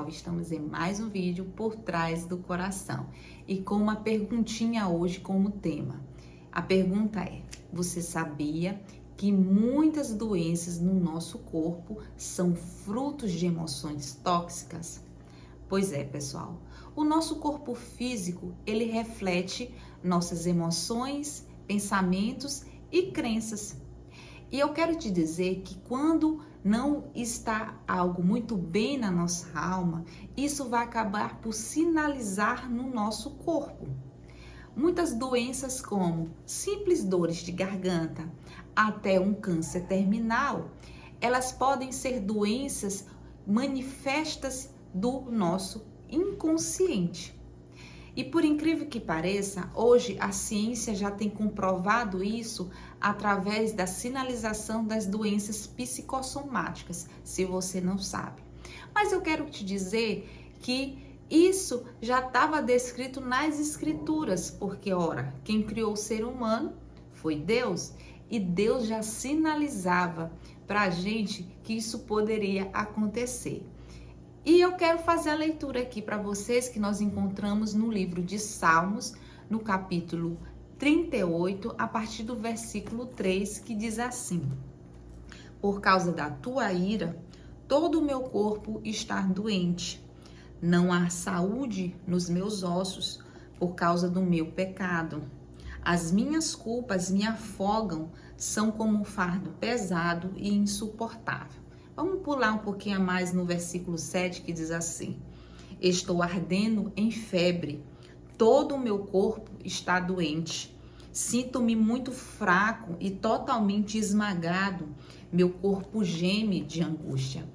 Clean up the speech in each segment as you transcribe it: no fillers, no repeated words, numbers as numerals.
pessoal, estamos em mais um vídeo por trás do coração e com uma perguntinha hoje como tema. A pergunta é: você sabia que muitas doenças no nosso corpo são frutos de emoções tóxicas? Pois é, pessoal, o nosso corpo físico, ele reflete nossas emoções, pensamentos e crenças. E eu quero te dizer que quando não está algo muito bem na nossa alma, isso vai acabar por sinalizar no nosso corpo. Muitas doenças, como simples dores de garganta até um câncer terminal, elas podem ser doenças manifestas do nosso inconsciente. E por incrível que pareça, hoje a ciência já tem comprovado isso através da sinalização das doenças psicossomáticas, se você não sabe. Mas eu quero te dizer que isso já estava descrito nas escrituras, porque ora, quem criou o ser humano foi Deus, e Deus já sinalizava para a gente que isso poderia acontecer. E eu quero fazer a leitura aqui para vocês que nós encontramos no livro de Salmos, no capítulo 38, a partir do versículo 3, que diz assim: Por causa da tua ira, todo o meu corpo está doente. Não há saúde nos meus ossos por causa do meu pecado. As minhas culpas me afogam, são como um fardo pesado e insuportável. Vamos pular um pouquinho a mais no versículo 7, que diz assim: Estou ardendo em febre, todo o meu corpo está doente. Sinto-me muito fraco e totalmente esmagado, meu corpo geme de angústia.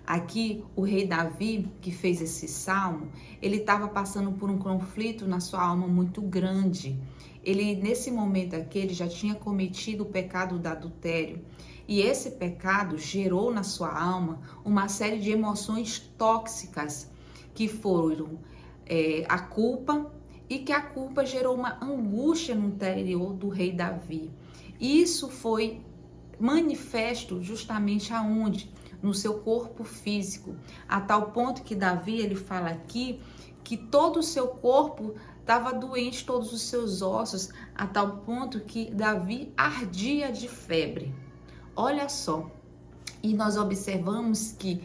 Aqui, o rei Davi, que fez esse salmo, ele estava passando por um conflito na sua alma muito grande. Ele, nesse momento aqui, ele já tinha cometido o pecado do adultério. E esse pecado gerou na sua alma uma série de emoções tóxicas, que foram a culpa, e que a culpa gerou uma angústia no interior do rei Davi. Isso foi manifesto justamente aonde? No seu corpo físico, a tal ponto que Davi, ele fala aqui que todo o seu corpo estava doente, todos os seus ossos, a tal ponto que Davi ardia de febre. Olha só, e nós observamos que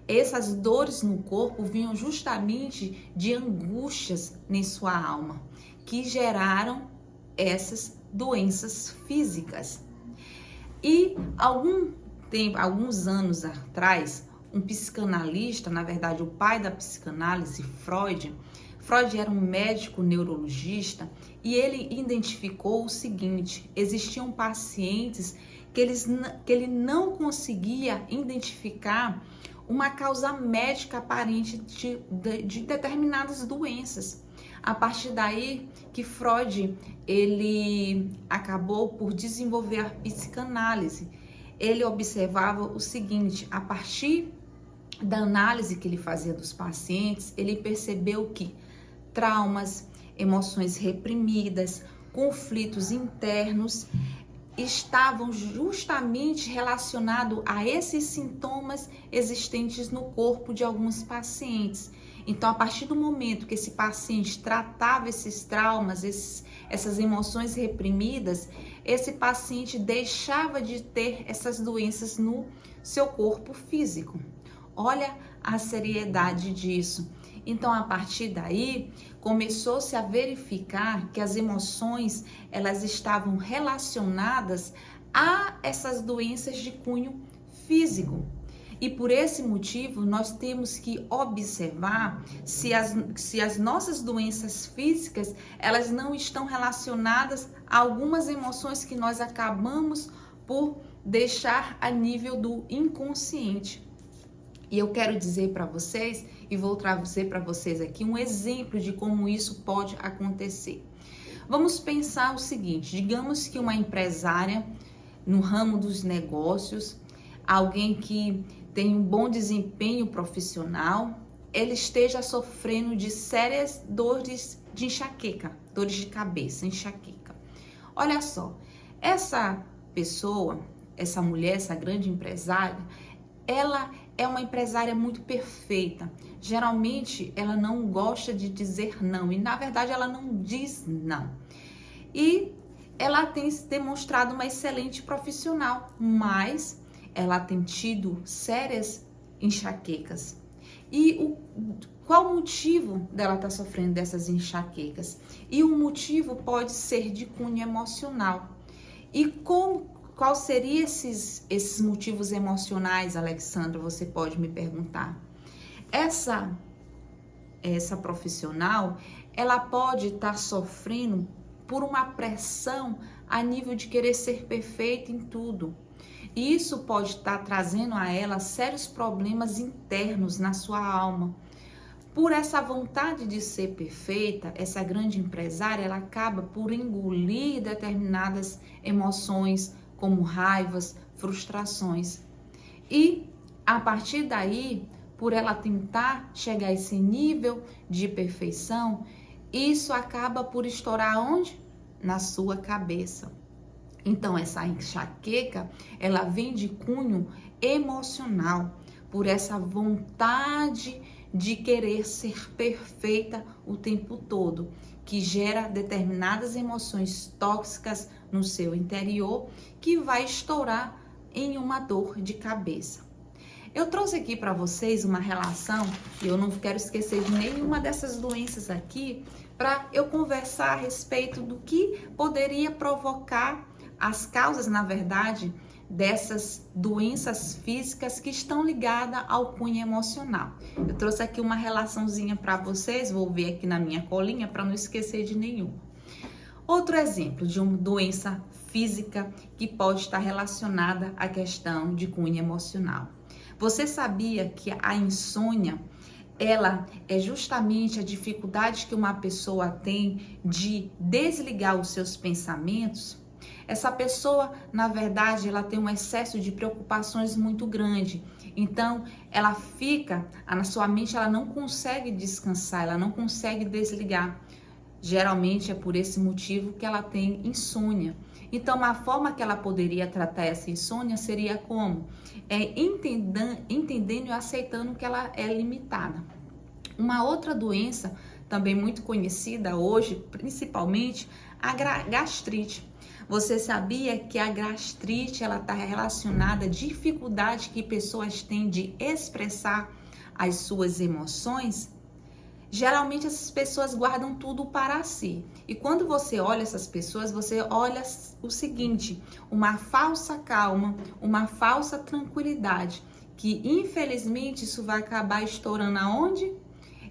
essas dores no corpo vinham justamente de angústias em sua alma, que geraram essas doenças físicas. E alguns anos atrás, um psicanalista, na verdade o pai da psicanálise, Freud era um médico neurologista, e ele identificou o seguinte: existiam pacientes que ele não conseguia identificar uma causa médica aparente de determinadas doenças. A partir daí que Freud, ele acabou por desenvolver a psicanálise. Ele observava o seguinte: a partir da análise que ele fazia dos pacientes, ele percebeu que traumas, emoções reprimidas, conflitos internos estavam justamente relacionados a esses sintomas existentes no corpo de alguns pacientes. Então, a partir do momento que esse paciente tratava esses traumas, essas emoções reprimidas, esse paciente deixava de ter essas doenças no seu corpo físico. Olha a seriedade disso. Então, a partir daí, começou-se a verificar que as emoções, elas estavam relacionadas a essas doenças de cunho físico. E por esse motivo, nós temos que observar se as nossas doenças físicas, elas não estão relacionadas a algumas emoções que nós acabamos por deixar a nível do inconsciente. E eu quero dizer para vocês, e vou trazer para vocês aqui um exemplo de como isso pode acontecer. Vamos pensar o seguinte: digamos que uma empresária no ramo dos negócios, alguém que tem um bom desempenho profissional, ela esteja sofrendo de sérias dores de enxaqueca, dores de cabeça, enxaqueca. Olha só, essa pessoa, essa mulher, essa grande empresária, ela é uma empresária muito perfeita. Geralmente, ela não gosta de dizer não e, na verdade, ela não diz não. E ela tem se demonstrado uma excelente profissional, mas ela tem tido sérias enxaquecas. E qual o motivo dela estar sofrendo dessas enxaquecas? E o motivo pode ser de cunho emocional. E qual seriam esses motivos emocionais, Alexandra? Você pode me perguntar. Essa profissional, ela pode estar sofrendo por uma pressão a nível de querer ser perfeita em tudo. E isso pode estar trazendo a ela sérios problemas internos na sua alma. Por essa vontade de ser perfeita, essa grande empresária, ela acaba por engolir determinadas emoções, como raivas, frustrações. E a partir daí, por ela tentar chegar a esse nível de perfeição, isso acaba por estourar onde? Na sua cabeça. Então, essa enxaqueca, ela vem de cunho emocional, por essa vontade de querer ser perfeita o tempo todo, que gera determinadas emoções tóxicas no seu interior, que vai estourar em uma dor de cabeça. Eu trouxe aqui para vocês uma relação, e eu não quero esquecer de nenhuma dessas doenças aqui, para eu conversar a respeito do que poderia provocar as causas, na verdade, dessas doenças físicas que estão ligadas ao cunho emocional. Eu trouxe aqui uma relaçãozinha para vocês, vou ver aqui na minha colinha para não esquecer de nenhum. Outro exemplo de uma doença física que pode estar relacionada à questão de cunho emocional. Você sabia que a insônia, ela é justamente a dificuldade que uma pessoa tem de desligar os seus pensamentos? Essa pessoa, na verdade, ela tem um excesso de preocupações muito grande. Então, ela fica, na sua mente, ela não consegue descansar, ela não consegue desligar. Geralmente é por esse motivo que ela tem insônia. Então, a forma que ela poderia tratar essa insônia seria como? Entendendo e aceitando que ela é limitada. Uma outra doença, também muito conhecida hoje, principalmente, a gastrite. Você sabia que a gastrite ela está relacionada à dificuldade que pessoas têm de expressar as suas emoções? Geralmente essas pessoas guardam tudo para si. E quando você olha essas pessoas, você olha o seguinte, uma falsa calma, uma falsa tranquilidade, que infelizmente isso vai acabar estourando aonde?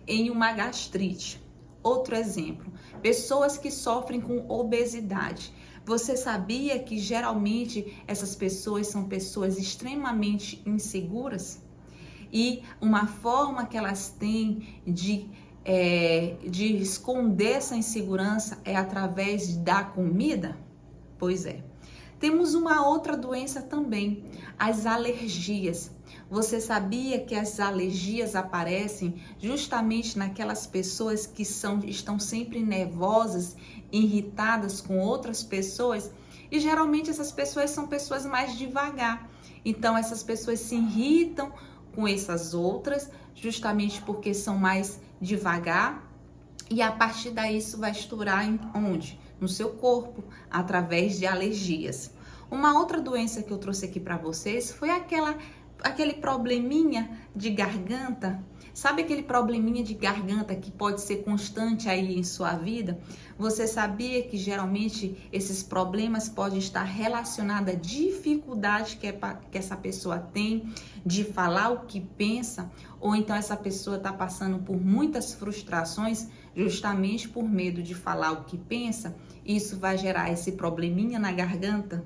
Em uma gastrite. Outro exemplo, pessoas que sofrem com obesidade. Você sabia que geralmente essas pessoas são pessoas extremamente inseguras? E uma forma que elas têm de esconder essa insegurança é através da comida? Pois é. Temos uma outra doença também, as alergias. Você sabia que as alergias aparecem justamente naquelas pessoas que estão sempre nervosas, irritadas com outras pessoas? E geralmente essas pessoas são pessoas mais devagar. Então essas pessoas se irritam com essas outras, justamente porque são mais devagar. E a partir daí isso vai estourar onde? No seu corpo, através de alergias. Uma outra doença que eu trouxe aqui para vocês foi aquele probleminha de garganta. Sabe aquele probleminha de garganta que pode ser constante aí em sua vida? Você sabia que geralmente esses problemas podem estar relacionados à dificuldade que essa pessoa tem de falar o que pensa? Ou então essa pessoa está passando por muitas frustrações justamente por medo de falar o que pensa? Isso vai gerar esse probleminha na garganta?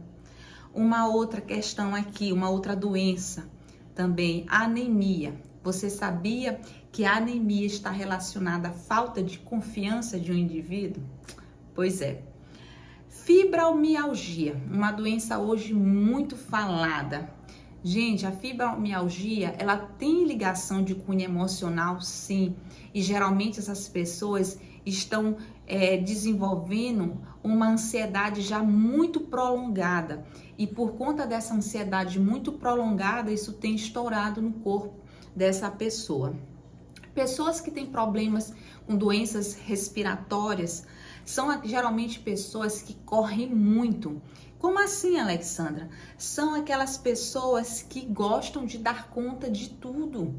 Uma outra questão aqui, uma outra doença também, a anemia. Você sabia que a anemia está relacionada à falta de confiança de um indivíduo? Pois é. Fibromialgia, uma doença hoje muito falada. Gente, a fibromialgia, ela tem ligação de cunho emocional, sim. E geralmente essas pessoas estão desenvolvendo uma ansiedade já muito prolongada. E por conta dessa ansiedade muito prolongada, isso tem estourado no corpo dessa pessoa. Pessoas que têm problemas com doenças respiratórias são geralmente pessoas que correm muito. Como assim, Alexandra? São aquelas pessoas que gostam de dar conta de tudo.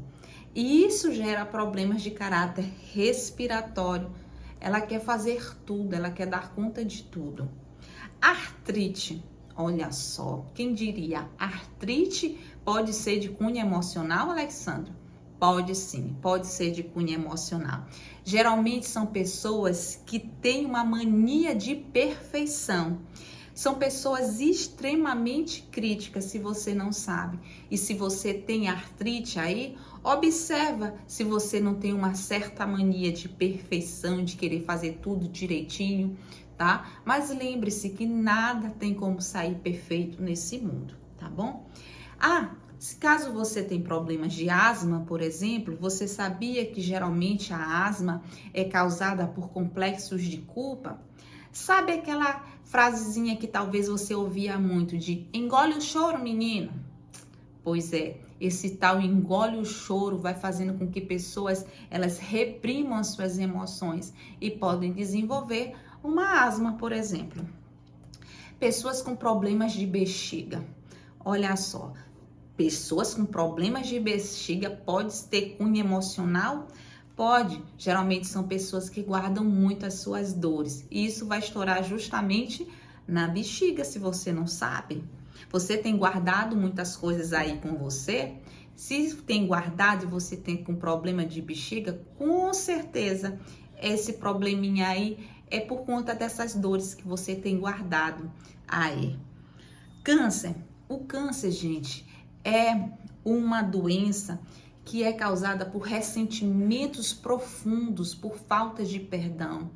E isso gera problemas de caráter respiratório. Ela quer fazer tudo, ela quer dar conta de tudo. Artrite, olha só, quem diria? Artrite pode ser de cunho emocional, Alexandra? Pode sim, pode ser de cunho emocional. Geralmente são pessoas que têm uma mania de perfeição. São pessoas extremamente críticas, se você não sabe. E se você tem artrite aí, observa se você não tem uma certa mania de perfeição, de querer fazer tudo direitinho, tá? Mas lembre-se que nada tem como sair perfeito nesse mundo, tá bom? Caso você tenha problemas de asma, por exemplo, você sabia que geralmente a asma é causada por complexos de culpa? Sabe aquela frasezinha que talvez você ouvia muito de engole o choro, menino? Pois é, esse tal engole o choro vai fazendo com que pessoas elas reprimam as suas emoções e podem desenvolver uma asma, por exemplo. Pessoas com problemas de bexiga. Olha só, pessoas com problemas de bexiga pode ter cunho emocional? Pode, geralmente são pessoas que guardam muito as suas dores. E isso vai estourar justamente na bexiga, se você não sabe. Você tem guardado muitas coisas aí com você? Se tem guardado e você tem com problema de bexiga, com certeza esse probleminha aí é por conta dessas dores que você tem guardado aí. Câncer. O câncer, gente, é uma doença que é causada por ressentimentos profundos, por falta de perdão.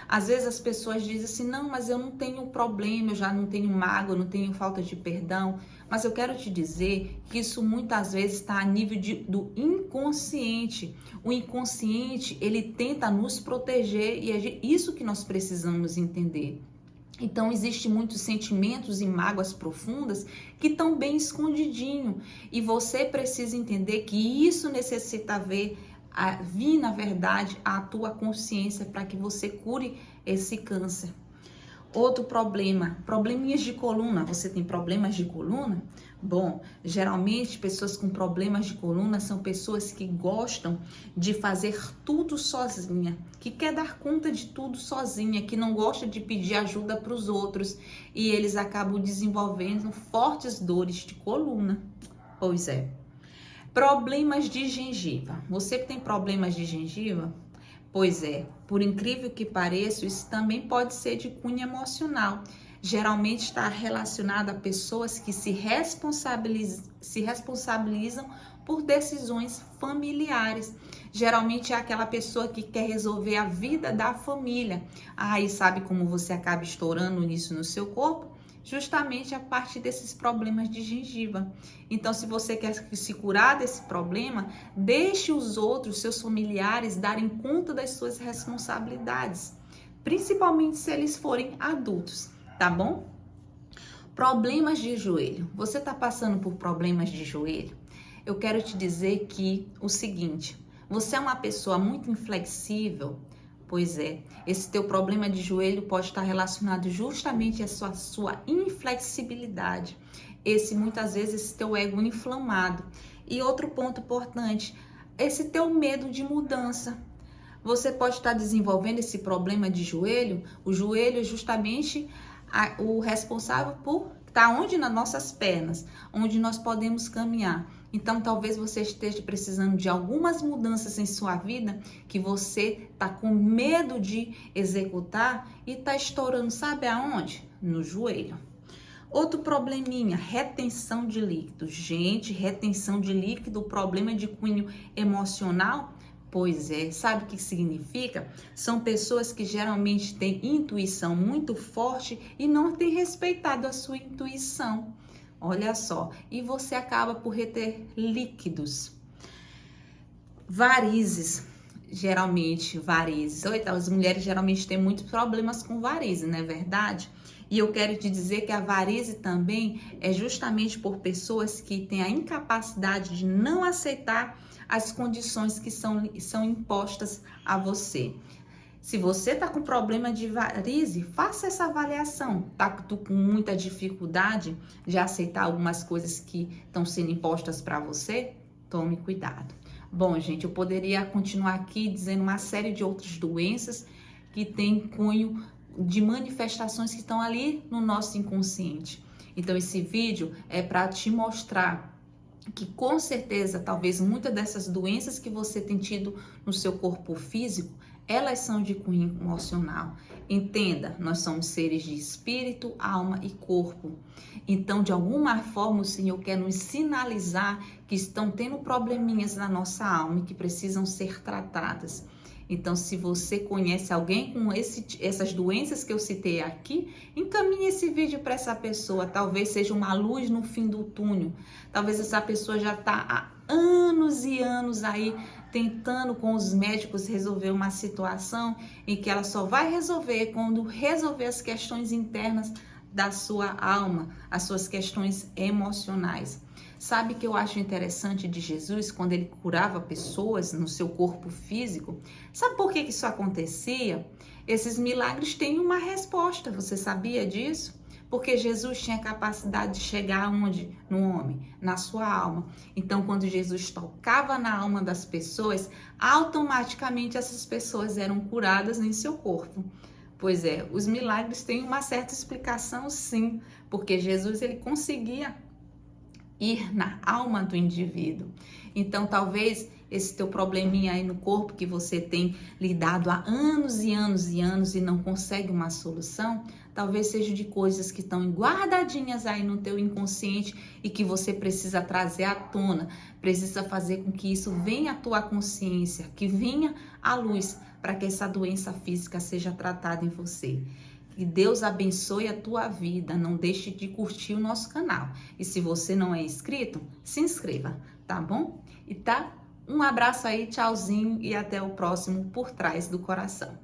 Às vezes as pessoas dizem assim, não, mas eu não tenho problema, eu já não tenho mágoa, eu não tenho falta de perdão. Mas eu quero te dizer que isso muitas vezes está a nível do inconsciente. O inconsciente, ele tenta nos proteger e é isso que nós precisamos entender. Então, existem muitos sentimentos e mágoas profundas que estão bem escondidinho. E você precisa entender que isso necessita vir, na verdade, à tua consciência para que você cure esse câncer. Outro problema, probleminhas de coluna. Você tem problemas de coluna? Bom, geralmente pessoas com problemas de coluna são pessoas que gostam de fazer tudo sozinha, que quer dar conta de tudo sozinha, que não gosta de pedir ajuda para os outros e eles acabam desenvolvendo fortes dores de coluna. Pois é. Problemas de gengiva. Você que tem problemas de gengiva? Pois é, por incrível que pareça, isso também pode ser de cunho emocional. Geralmente está relacionado a pessoas que se responsabilizam por decisões familiares. Geralmente é aquela pessoa que quer resolver a vida da família. E sabe como você acaba estourando isso no seu corpo? Justamente a partir desses problemas de gengiva. Então, se você quer se curar desse problema, deixe os outros, seus familiares, darem conta das suas responsabilidades, principalmente se eles forem adultos, tá bom? Problemas de joelho. Você está passando por problemas de joelho? Eu quero te dizer que o seguinte, você é uma pessoa muito inflexível. Pois é, esse teu problema de joelho pode estar relacionado justamente à sua inflexibilidade. Muitas vezes, esse teu ego inflamado. E outro ponto importante, esse teu medo de mudança. Você pode estar desenvolvendo esse problema de joelho. O joelho é justamente o responsável por estar onde? Nas nossas pernas, onde nós podemos caminhar. Então, talvez você esteja precisando de algumas mudanças em sua vida que você está com medo de executar e está estourando, sabe aonde? No joelho. Outro probleminha, retenção de líquido. Gente, retenção de líquido, problema de cunho emocional? Pois é, sabe o que significa? São pessoas que geralmente têm intuição muito forte e não têm respeitado a sua intuição. Olha só, e você acaba por reter líquidos. Varizes. geralmente varizes. Então, as mulheres geralmente têm muitos problemas com varizes, não é verdade? E eu quero te dizer que a varize também é justamente por pessoas que têm a incapacidade de não aceitar as condições que são impostas a você. Se você está com problema de varize, faça essa avaliação. Tá com muita dificuldade de aceitar algumas coisas que estão sendo impostas para você? Tome cuidado. Bom, gente, eu poderia continuar aqui dizendo uma série de outras doenças que têm cunho de manifestações que estão ali no nosso inconsciente. Então, esse vídeo é para te mostrar que com certeza, talvez muitas dessas doenças que você tem tido no seu corpo físico, elas são de cunho emocional. Entenda, nós somos seres de espírito, alma e corpo. Então, de alguma forma, o Senhor quer nos sinalizar que estão tendo probleminhas na nossa alma e que precisam ser tratadas. Então, se você conhece alguém com essas doenças que eu citei aqui, encaminhe esse vídeo para essa pessoa. Talvez seja uma luz no fim do túnel. Talvez essa pessoa já está há anos e anos aí tentando com os médicos resolver uma situação em que ela só vai resolver quando resolver as questões internas da sua alma, as suas questões emocionais. Sabe que eu acho interessante de Jesus quando ele curava pessoas no seu corpo físico? Sabe por que isso acontecia? Esses milagres têm uma resposta, você sabia disso? Porque Jesus tinha capacidade de chegar aonde? No homem, na sua alma. Então, quando Jesus tocava na alma das pessoas, automaticamente essas pessoas eram curadas em seu corpo. Pois é, os milagres têm uma certa explicação, sim, porque Jesus ele conseguia ir na alma do indivíduo. Então, talvez esse teu probleminha aí no corpo que você tem lidado há anos e anos e anos e não consegue uma solução, talvez seja de coisas que estão guardadinhas aí no teu inconsciente e que você precisa trazer à tona, precisa fazer com que isso venha à tua consciência, que venha à luz para que essa doença física seja tratada em você. Que Deus abençoe a tua vida. Não deixe de curtir o nosso canal. E se você não é inscrito, se inscreva, tá bom? Um abraço aí, tchauzinho e até o próximo Por Trás do Coração.